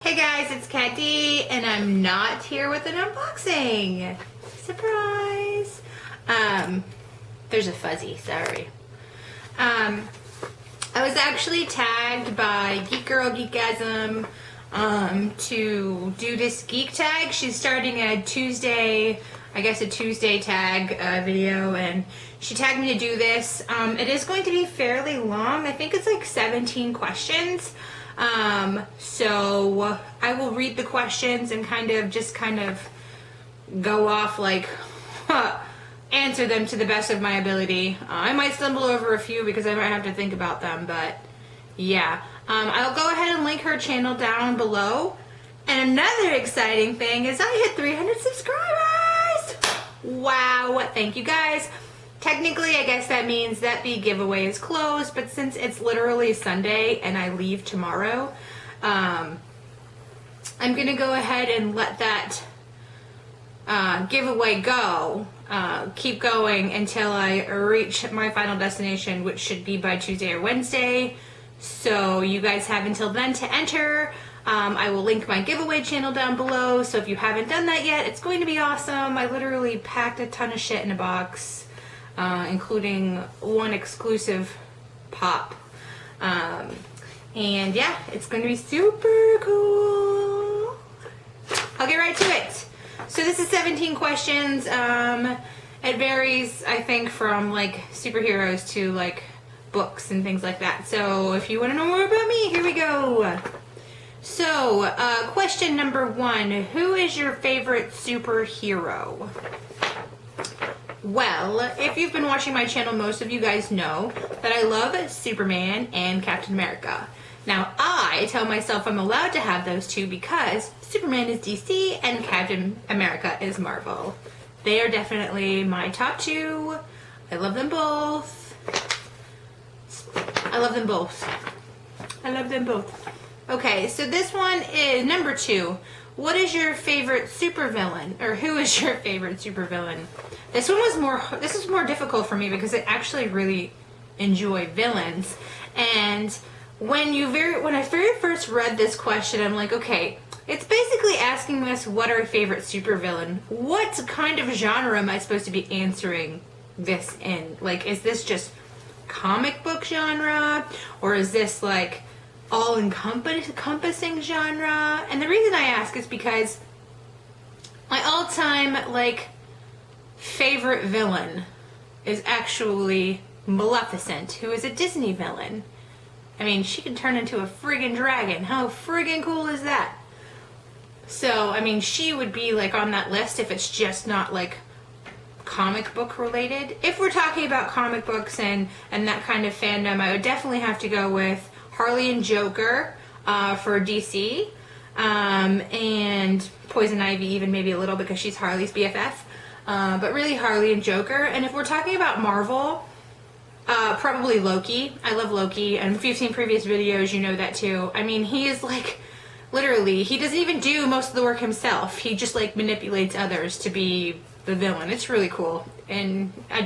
Hey guys, it's Kat D, and I'm not here with an unboxing. Surprise! There's a fuzzy, sorry. I was actually tagged by Geek Girl Geekasm to do this Geek Tag. She's starting a Tuesday, I guess a Tuesday tag video, and she tagged me to do this. It is going to be fairly long. I think it's like 17 questions. So I will read the questions and kind of go off like, answer them to the best of my ability. I might stumble over a few because I might have to think about them, but yeah. I'll go ahead and link her channel down below. And another exciting thing is I hit 300 subscribers! Wow, thank you guys. Technically, I guess that means that the giveaway is closed, but since it's literally Sunday and I leave tomorrow, I'm going to go ahead and let that giveaway go. Keep going until I reach my final destination, which should be by Tuesday or Wednesday. So you guys have until then to enter. I will link my giveaway channel down below, so if you haven't done that yet, it's going to be awesome. I literally packed a ton of shit in a box. Including one exclusive pop. And yeah, it's going to be super cool. I'll get right to it. So this is 17 questions. It varies, I think, from like superheroes to like books and things like that. So if you want to know more about me, here we go. So, question number 1. Who is your favorite superhero? Well, if you've been watching my channel, most of you guys know that I love Superman and Captain America. Now, I tell myself I'm allowed to have those two because Superman is DC and Captain America is Marvel. They are definitely my top two. I love them both. I love them both. I love them both. Okay, so this one is number 2. What is your favorite supervillain? Or who is your favorite supervillain? This is more difficult for me because I actually really enjoy villains. And when I very first read this question, I'm like, okay, it's basically asking us what our favorite supervillain. What kind of genre am I supposed to be answering this in? Like, is this just comic book genre? Or is this like all-encompassing genre? And the reason I ask is because my all-time like favorite villain is actually Maleficent, who is a Disney villain. I mean, she can turn into a friggin' dragon. How friggin' cool is that? So, I mean, she would be like on that list if it's just not like comic book related. If we're talking about comic books and that kind of fandom, I would definitely have to go with Harley and Joker for DC, and Poison Ivy even maybe a little because she's Harley's BFF, but really Harley and Joker. And if we're talking about Marvel, probably Loki. I love Loki, and if you've seen previous videos, you know that too. I mean, he is like, literally, he doesn't even do most of the work himself. He just like manipulates others to be the villain. It's really cool, and I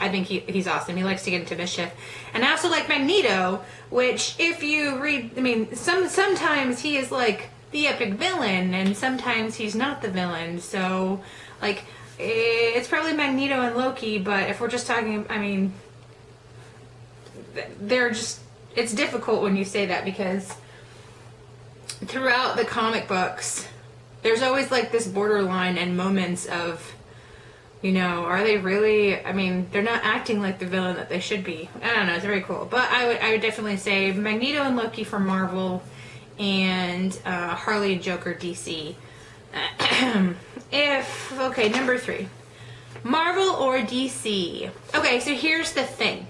think he's awesome. He likes to get into mischief. And I also like Magneto, which if you read, I mean, sometimes he is like the epic villain, and sometimes he's not the villain. So, like, it's probably Magneto and Loki, but if we're just talking, I mean, it's difficult when you say that because throughout the comic books, there's always like this borderline and moments of, you know, are they really, I mean, they're not acting like the villain that they should be. I don't know, it's very cool. But I would definitely say Magneto and Loki for Marvel, and Harley and Joker DC. Okay, number 3. Marvel or DC? Okay, so here's the thing.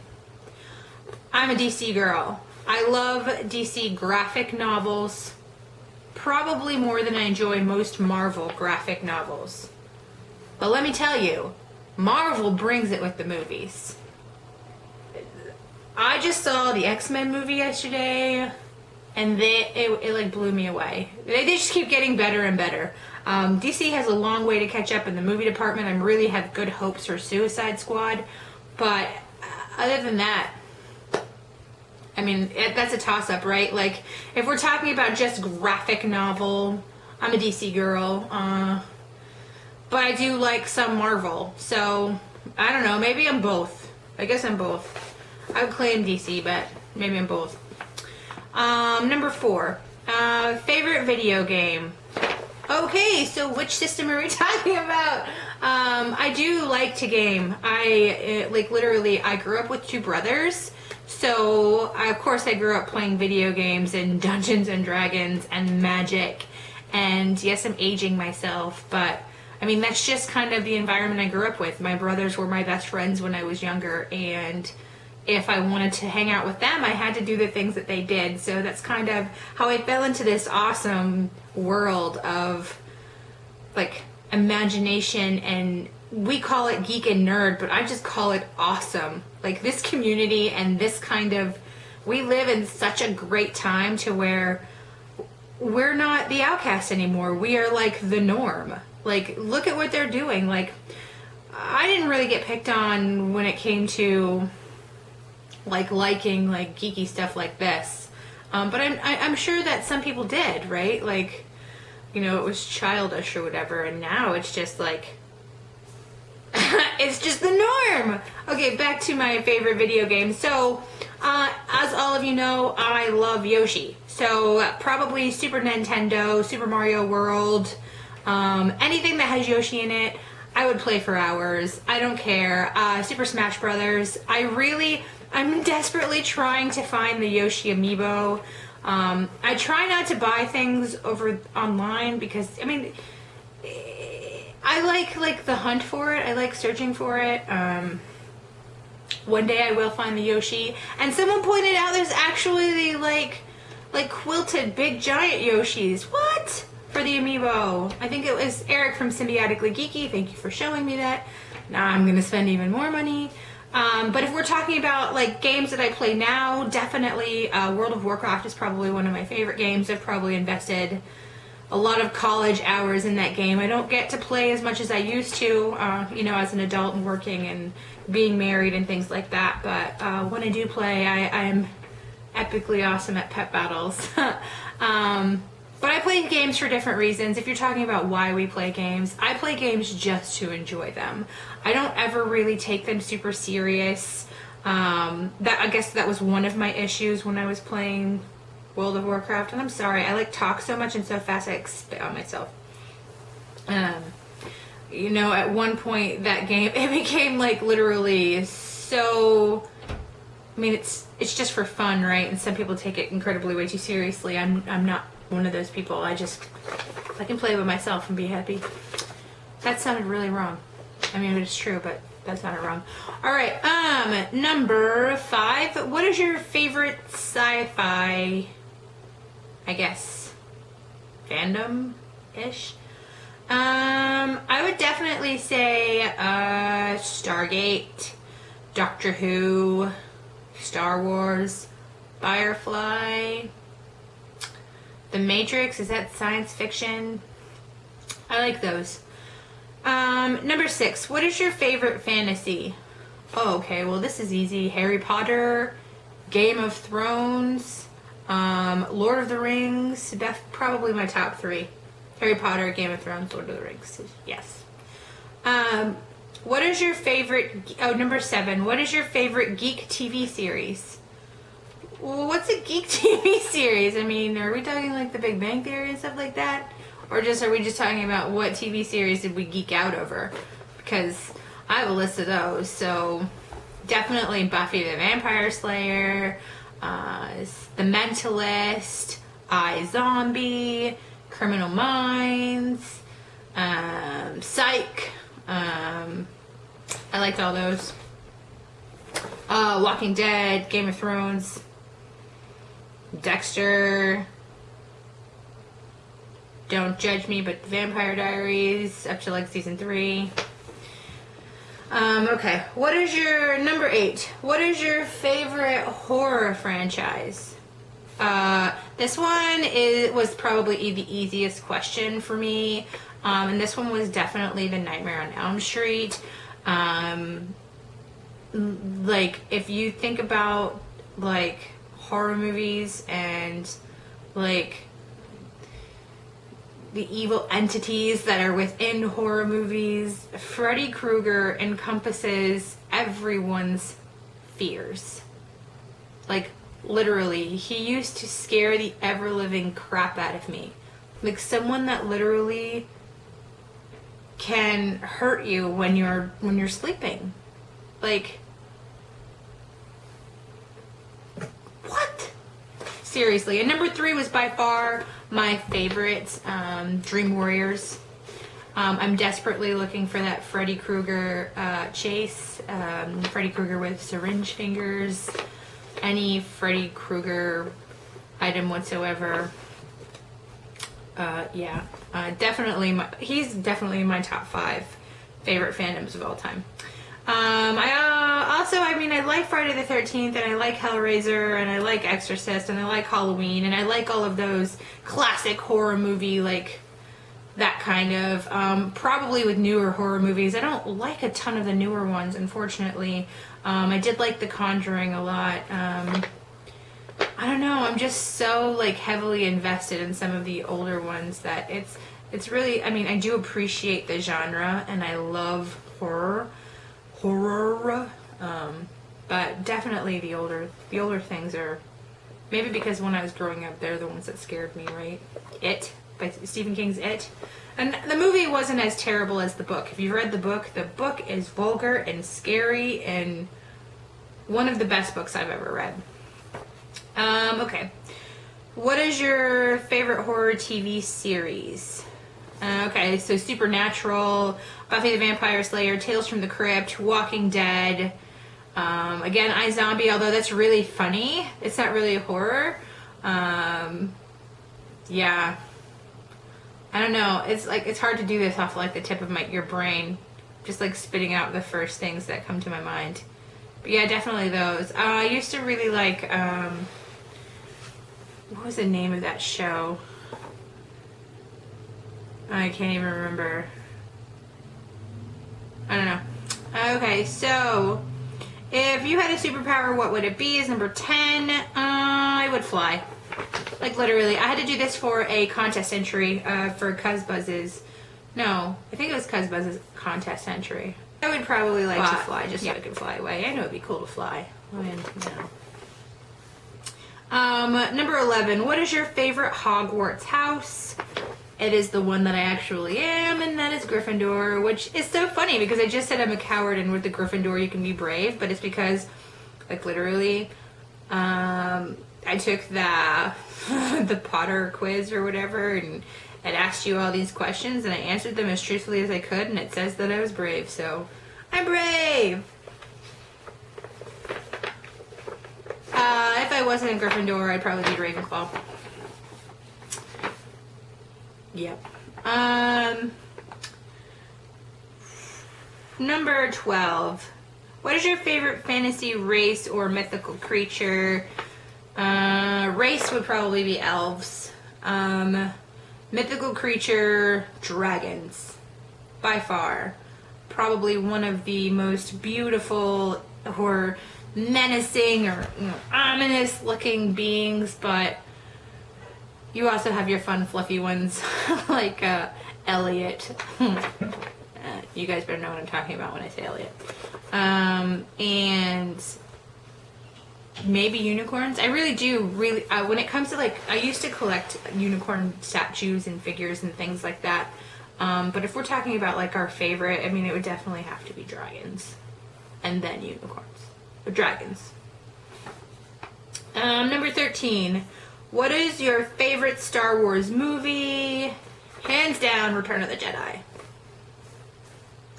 I'm a DC girl. I love DC graphic novels, probably more than I enjoy most Marvel graphic novels. But let me tell you, Marvel brings it with the movies. I just saw the X-Men movie yesterday, and it like blew me away. They just keep getting better and better. DC has a long way to catch up in the movie department. I really have good hopes for Suicide Squad, but other than that, I mean, that's a toss-up, right? Like, if we're talking about just graphic novel, I'm a DC girl. But I do like some Marvel. So, I don't know. Maybe I'm both. I guess I'm both. I would claim DC, but maybe I'm both. Number 4. Favorite video game. Okay, so which system are we talking about? I do like to game. Literally, I grew up with 2 brothers. So, of course, I grew up playing video games and Dungeons and Dragons and Magic. And yes, I'm aging myself, but I mean, that's just kind of the environment I grew up with. My brothers were my best friends when I was younger, and if I wanted to hang out with them, I had to do the things that they did. So that's kind of how I fell into this awesome world of, like, imagination, and we call it geek and nerd, but I just call it awesome. Like, this community and this kind of, we live in such a great time to where we're not the outcast anymore. We are like the norm. Like, look at what they're doing. Like, I didn't really get picked on when it came to like liking like geeky stuff like this, but I'm sure that some people did, right? Like, you know, it was childish or whatever, and now it's just like it's just the norm. Okay, back to my favorite video game. So, as all of you know, I love Yoshi. So, probably Super Nintendo, Super Mario World, anything that has Yoshi in it, I would play for hours. I don't care. Super Smash Brothers. I'm desperately trying to find the Yoshi amiibo. I try not to buy things over online because, I mean, I like the hunt for it. I like searching for it. One day I will find the Yoshi. And someone pointed out there's actually like quilted big giant Yoshis. What? For the amiibo. I think it was Eric from Symbiotically Geeky. Thank you for showing me that. Now I'm going to spend even more money. But if we're talking about like games that I play now, definitely World of Warcraft is probably one of my favorite games. I've probably invested a lot of college hours in that game. I don't get to play as much as I used to, you know, as an adult and working and being married and things like that. But when I do play, I am epically awesome at pet battles. But I play games for different reasons. If you're talking about why we play games, I play games just to enjoy them. I don't ever really take them super serious. I guess that was one of my issues when I was playing World of Warcraft. And I'm sorry, I like talk so much and so fast I spit on myself. You know, at one point that game, it became like literally so, I mean, it's just for fun, right? And some people take it incredibly way too seriously. I'm not one of those people. I can play with myself and be happy. That sounded really wrong. I mean, it's true, but that sounded wrong. All right, number 5. What is your favorite sci-fi, I guess, fandom-ish? I would definitely say Stargate, Doctor Who, Star Wars, Firefly, The Matrix. Is that science fiction? I like those. Number 6. What is your favorite fantasy? Oh, okay. Well, this is easy. Harry Potter, Game of Thrones, Lord of the Rings. That's probably my top 3. Harry Potter, Game of Thrones, Lord of the Rings. Yes. What is your favorite... Oh, number 7. What is your favorite geek TV series? Well, what's a geek TV series? I mean, are we talking like The Big Bang Theory and stuff like that? Or are we just talking about what TV series did we geek out over? Because I have a list of those. So, definitely Buffy the Vampire Slayer, The Mentalist, iZombie, Criminal Minds, Psych. I liked all those. Walking Dead, Game of Thrones, Dexter, Don't Judge Me, but Vampire Diaries, up to like season 3. Okay, what is your, number 8, what is your favorite horror franchise? This one was probably the easiest question for me, and this one was definitely The Nightmare on Elm Street. Like, if you think about, like, horror movies and like the evil entities that are within horror movies. Freddy Krueger encompasses everyone's fears. Like, literally, he used to scare the ever-living crap out of me. Like, someone that literally can hurt you when you're sleeping. Like, what? Seriously. And number 3 was by far my favorite, Dream Warriors. I'm desperately looking for that Freddy Krueger chase. Freddy Krueger with syringe fingers. Any Freddy Krueger item whatsoever. He's definitely in my top 5 favorite fandoms of all time. I like Friday the 13th, and I like Hellraiser, and I like Exorcist, and I like Halloween, and I like all of those classic horror movie, like, that kind of, probably with newer horror movies. I don't like a ton of the newer ones, unfortunately. I did like The Conjuring a lot. I don't know, I'm just so, like, heavily invested in some of the older ones that it's really, I do appreciate the genre, and I love horror, but definitely the older things are, maybe because when I was growing up, they're the ones that scared me, right? It, by Stephen King's It. And the movie wasn't as terrible as the book. If you've read the book is vulgar and scary and one of the best books I've ever read. Okay. What is your favorite horror TV series? Okay, so Supernatural, Buffy the Vampire Slayer, Tales from the Crypt, Walking Dead. Again, iZombie, although that's really funny. It's not really a horror. Yeah. I don't know. It's hard to do this off like the tip of your brain. Just like spitting out the first things that come to my mind. But yeah, definitely those. I used to really like, what was the name of that show? I can't even remember. I don't know. Okay, so if you had a superpower, what would it be? Is number 10. I would fly. Like, literally. I had to do this for a contest entry for Cuzbuzz's. No, I think it was Cuzbuzz's contest entry. I would probably like to fly just so I could fly away. I know it'd be cool to fly. Number 11. What is your favorite Hogwarts house? It is the one that I actually am, and that is Gryffindor, which is so funny because I just said I'm a coward, and with the Gryffindor you can be brave, but it's because, like, literally, I took the Potter quiz or whatever, and it asked you all these questions, and I answered them as truthfully as I could, and it says that I was brave, so I'm brave! If I wasn't in Gryffindor, I'd probably be Ravenclaw. Yep. Number 12. What is your favorite fantasy race or mythical creature? Race would probably be elves. Mythical creature, dragons. By far. Probably one of the most beautiful or menacing or ominous looking beings, but you also have your fun fluffy ones like Elliot. You guys better know what I'm talking about when I say Elliot. And maybe unicorns. I really do when it comes to, like, I used to collect unicorn statues and figures and things like that. But if we're talking about like our favorite, it would definitely have to be dragons and then unicorns. But dragons. Number 13. What is your favorite Star Wars movie? Hands down, Return of the Jedi.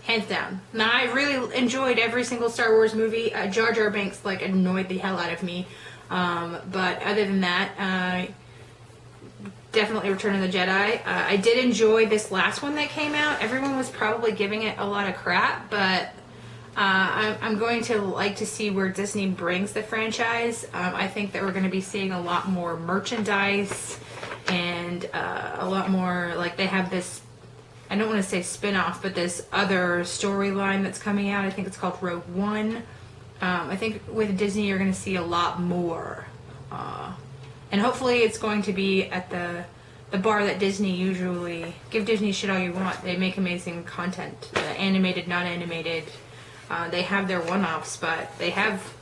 Hands down. Now, I really enjoyed every single Star Wars movie. Jar Jar Binks, like, annoyed the hell out of me. But other than that, definitely Return of the Jedi. I did enjoy this last one that came out. Everyone was probably giving it a lot of crap, but I'm going to like to see where Disney brings the franchise. I think that we're going to be seeing a lot more merchandise and a lot more, like, they have this, I don't want to say spin-off, but this other storyline that's coming out. I think it's called Rogue One. I think with Disney you're going to see a lot more And hopefully it's going to be at the bar that Disney usually... Give Disney shit all you want. They make amazing content. Animated, non-animated. They have their one-offs, but they have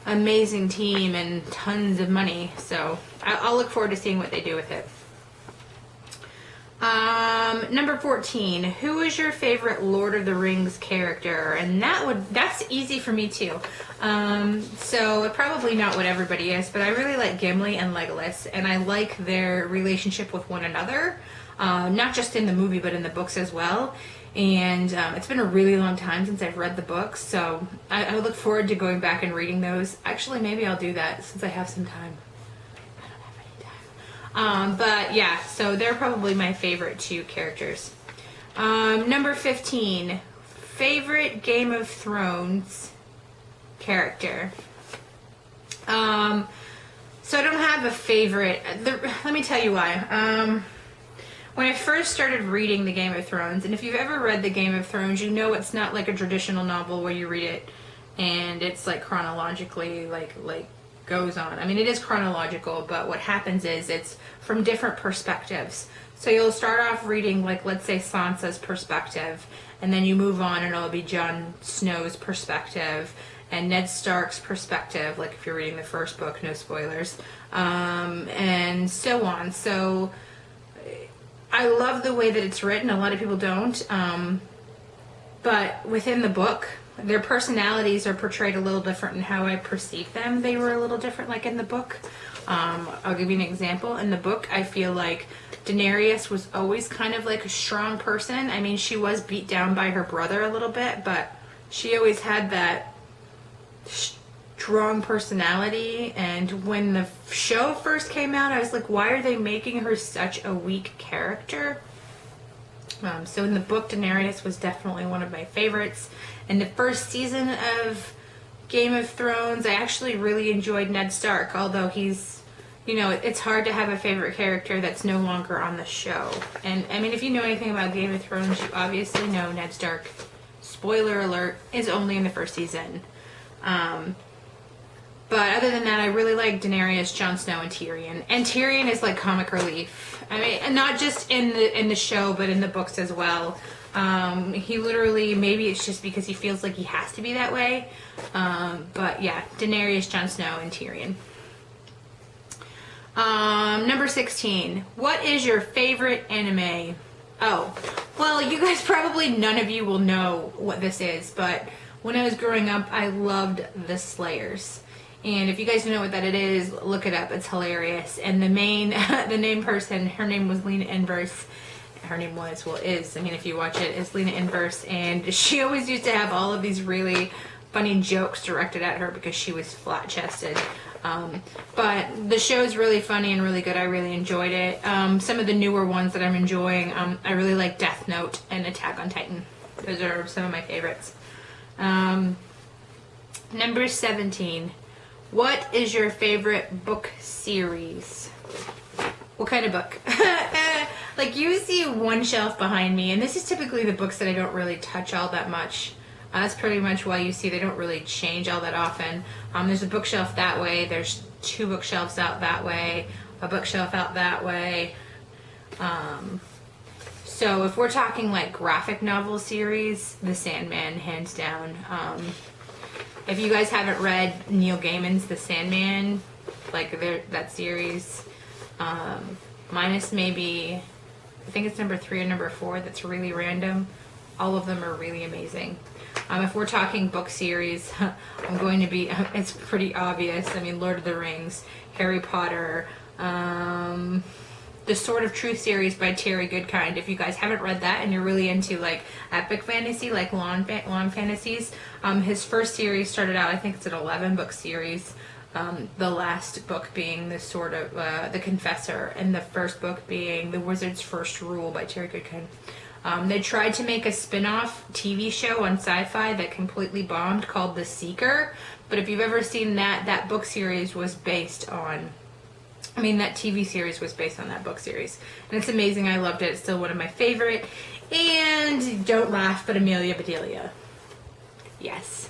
amazing team and tons of money. So I'll look forward to seeing what they do with it. Number 14. Who is your favorite Lord of the Rings character? And that's easy for me too. So probably not what everybody is, but I really like Gimli and Legolas, and I like their relationship with one another, not just in the movie, but in the books as well. And it's been a really long time since I've read the books, so I look forward to going back and reading those. Actually, maybe I'll do that since I have some time. But yeah, so they're probably my favorite two characters. Number 15, favorite Game of Thrones character. So I don't have a favorite. Let me tell you why. When I first started reading the Game of Thrones, and if you've ever read the Game of Thrones, you know it's not like a traditional novel where you read it and it's like chronologically like goes on. I mean, it is chronological, but what happens is it's from different perspectives. So you'll start off reading, like, let's say Sansa's perspective, and then you move on and it'll be Jon Snow's perspective and Ned Stark's perspective, like if you're reading the first book, no spoilers, and so on. So I love the way that it's written. A lot of people don't, but within the book, their personalities are portrayed a little different in how I perceive them. They were a little different, like in the book. I'll give you an example. In the book, I feel like Daenerys was always kind of like a strong person. I mean, she was beat down by her brother a little bit, but she always had that strong personality. And when the show first came out, I was like, why are they making her such a weak character? So in the book, Daenerys was definitely one of my favorites. In the first season of Game of Thrones, I actually really enjoyed Ned Stark, although he's, you know, it's hard to have a favorite character that's no longer on the show. And, I mean, if you know anything about Game of Thrones, you obviously know Ned Stark, spoiler alert, is only in the first season. But other than that, I really like Daenerys, Jon Snow, and Tyrion. And Tyrion is like comic relief. I mean, and not just in the show, but in the books as well. He literally, maybe it's just because he feels like he has to be that way. But yeah, Daenerys, Jon Snow, and Tyrion. Number 16. What is your favorite anime? Oh, well, you guys probably, none of you will know what this is, but when I was growing up, I loved The Slayers. And if you guys don't know what that it is, look it up. It's hilarious. And the name person, her name was Lena Inverse. Her name was, well, is, I mean, if you watch it, is Lena Inverse. And she always used to have all of these really funny jokes directed at her because she was flat-chested. But the show is really funny and really good. I really enjoyed it. Some of the newer ones that I'm enjoying, I really like Death Note and Attack on Titan. Those are some of my favorites. Number 17. What is your favorite book series? What kind of book? Like, you see one shelf behind me, and this is typically the books that I don't really touch all that much. That's pretty much why you see they don't really change all that often. There's a bookshelf that way. There's two bookshelves out that way. A bookshelf out that way. So if we're talking like graphic novel series, The Sandman, hands down. If you guys haven't read Neil Gaiman's The Sandman, like that series, minus maybe, I think it's number 3 or number 4 that's really random, all of them are really amazing. If we're talking book series, I'm going to be, it's pretty obvious. I mean, Lord of the Rings, Harry Potter, the Sword of Truth series by Terry Goodkind. If you guys haven't read that and you're really into like epic fantasy, like long fantasies, his first series started out, I think it's an 11-book series. The last book being the Sword of the Confessor, and the first book being The Wizard's First Rule by Terry Goodkind. They tried to make a spin-off TV show on sci-fi that completely bombed called The Seeker, but if you've ever seen that book series was based on, I mean, that TV series was based on that book series. And it's amazing. I loved it. It's still one of my favorite. And don't laugh, but Amelia Bedelia. Yes.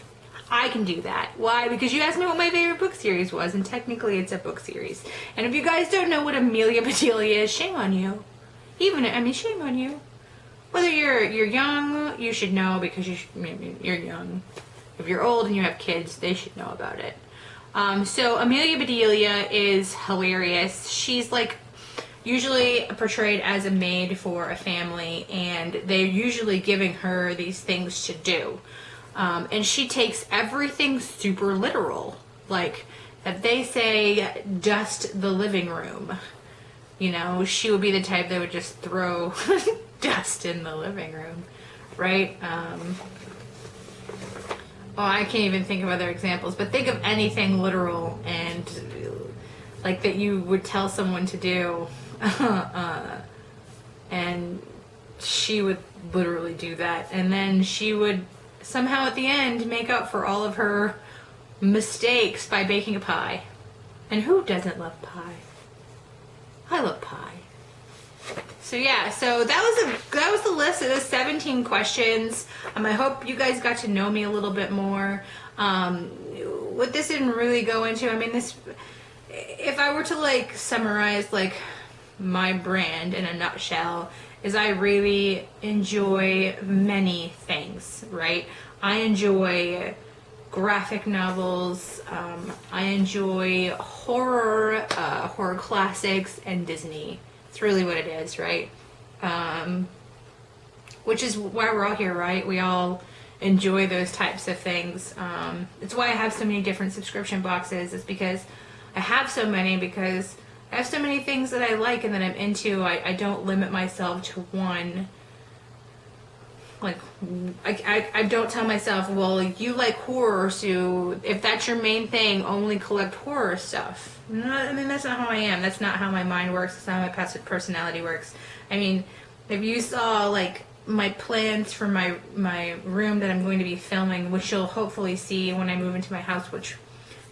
I can do that. Why? Because you asked me what my favorite book series was, and technically it's a book series. And if you guys don't know what Amelia Bedelia is, shame on you. Shame on you. Whether you're young, you should know because you're young. If you're old and you have kids, they should know about it. So Amelia Bedelia is hilarious. She's like usually portrayed as a maid for a family, and they're usually giving her these things to do. And she takes everything super literal. Like, if they say, dust the living room, you know, she would be the type that would just throw dust in the living room, right? Well, I can't even think of other examples, but think of anything literal and like that you would tell someone to do. And she would literally do that. And then she would somehow at the end make up for all of her mistakes by baking a pie. And who doesn't love pie? I love pie. So yeah, so that was the list of the 17 questions. I hope you guys got to know me a little bit more. What this didn't really go into, if I were to like summarize like my brand in a nutshell, is I really enjoy many things, right? I enjoy graphic novels, I enjoy horror classics, and Disney. It's really what it is, right? Which is why we're all here, right? We all enjoy those types of things. It's why I have so many different subscription boxes. It's because I have so many, because I have so many things that I like and that I'm into. I don't limit myself to one. Like, I don't tell myself, well, you like horror, so if that's your main thing, only collect horror stuff. No, that's not how I am. That's not how my mind works. That's not how my personality works. If you saw, like, my plans for my room that I'm going to be filming, which you'll hopefully see when I move into my house, which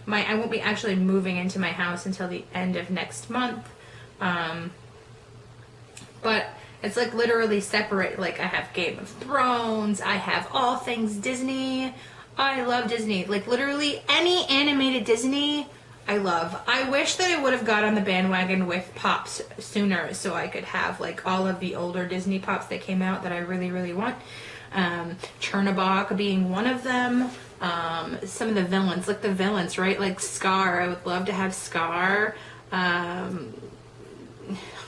I won't be actually moving into my house until the end of next month. But it's like literally separate. Like, I have Game of Thrones, I have all things Disney. I love Disney. Like, literally any animated Disney, I love. I wish that I would have got on the bandwagon with Pops sooner so I could have like all of the older Disney Pops that came out that I really, really want. Chernobog being one of them. Some of the villains, right? Like Scar. I would love to have Scar. Oh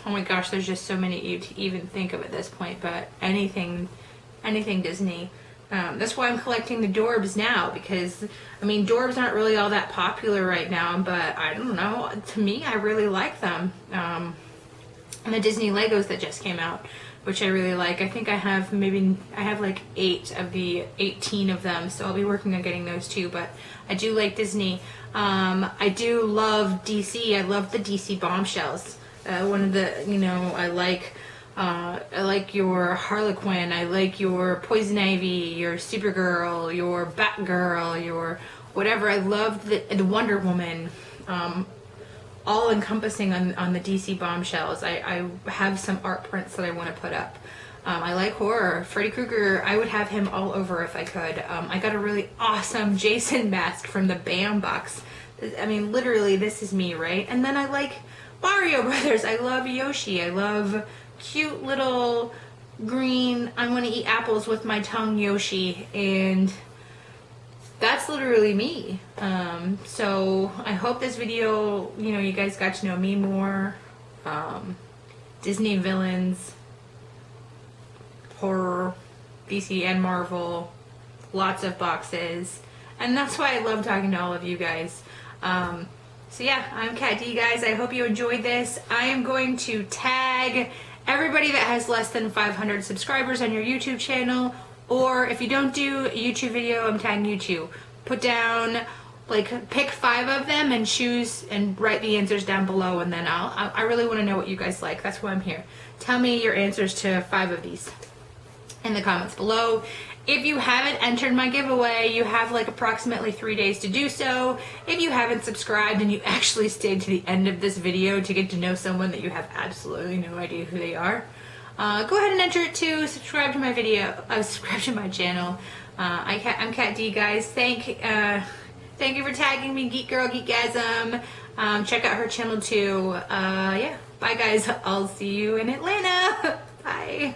my gosh, there's just so many to even think of at this point, but anything Disney. That's why I'm collecting the Dorbs now, because Dorbs aren't really all that popular right now, but I don't know, to me I really like them. And the Disney Legos that just came out, which I really like. I think I have like 8 of the 18 of them, so I'll be working on getting those too, but I do like Disney. I do love DC. I love the DC bombshells. One of the, I like your Harlequin, I like your Poison Ivy, your Supergirl, your Batgirl, your whatever. I love the Wonder Woman, all encompassing on the DC bombshells. I have some art prints that I want to put up. I like horror. Freddy Krueger, I would have him all over if I could. I got a really awesome Jason mask from the BAM box. Literally, this is me, right? And then I like Mario Brothers. I love Yoshi. I love cute little green, I want to eat apples with my tongue Yoshi, and that's literally me. So I hope this video, you guys got to know me more. Disney villains, horror, DC and Marvel, lots of boxes, and that's why I love talking to all of you guys. So yeah, I'm Kat D, guys. I hope you enjoyed this. I am going to tag everybody that has less than 500 subscribers on your YouTube channel, or if you don't do a YouTube video, I'm tagging you too. Put down, pick 5 of them and choose and write the answers down below, and then I really want to know what you guys like. That's why I'm here. Tell me your answers to 5 of these in the comments below. If you haven't entered my giveaway, you have approximately 3 days to do so. If you haven't subscribed and you actually stayed to the end of this video to get to know someone that you have absolutely no idea who they are, go ahead and enter it too. Subscribe to my video, subscribe to my channel. I'm Kat D, guys. Thank you for tagging me, Geek Girl Geekasm. Check out her channel too. Yeah, bye guys. I'll see you in Atlanta. Bye.